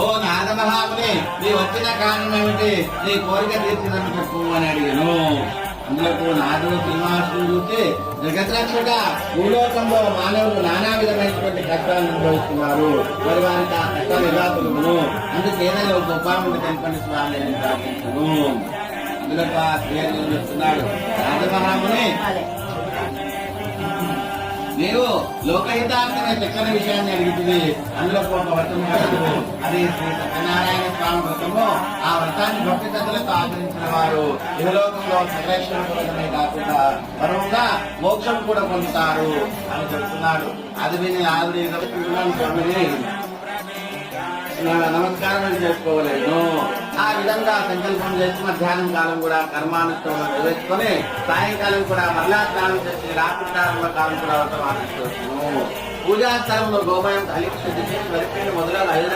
ఓ నాద మహాముని నీ వచ్చిన కారణం ఏమిటి, నీ కోరిక తీర్చినట్టు చెప్పు అని అడిగాను. అందులో నాదుడు శ్రీనివాసుని చూసి జగద్రక్షక, భూలోకంలో మానవులు నానా విధమైనటువంటి కష్టాలను అనుభవిస్తున్నారు, మరి వారికి ఆ కష్టాలు ఎలా తొలుగును, అందుకు ఏదైనా ఒక ఉపాయం తెలిపండి స్వామి అని ప్రార్థించను. అందులో ఆ శ్రీహరి చెప్తున్నాడు, రాజమహాముని నీవు లోకహితార్థమైన చక్కని విషయాన్ని అడిగింది. అందులో ఒక వ్రతం కాదు, అది శ్రీ సత్యనారాయణ స్వామి వ్రతము. ఆ వ్రతాన్ని భక్తి శ్రద్ధలతో ఆచరించిన వారు ఇహలోకంలో సర్వేశ్వరమే కాకుండా పరముగా మోక్షం కూడా పొందుతారు అని చెప్తున్నాడు. అది విని ఆవిడ స్వామిని నమస్కారం చేసుకోవలేదు. ఆ విధంగా సంకల్పం చేసి మధ్యాహ్నం కాలం కూడా కర్మానుష్ఠానం నిర్వహించుకొని సాయంకాలం కూడా మరలా స్నానం చేసి రాత్రి కాలం కూడా ఆచరిస్తున్నాము. పూజా స్థలంలో గోమయం కలిపి మొదలైన 5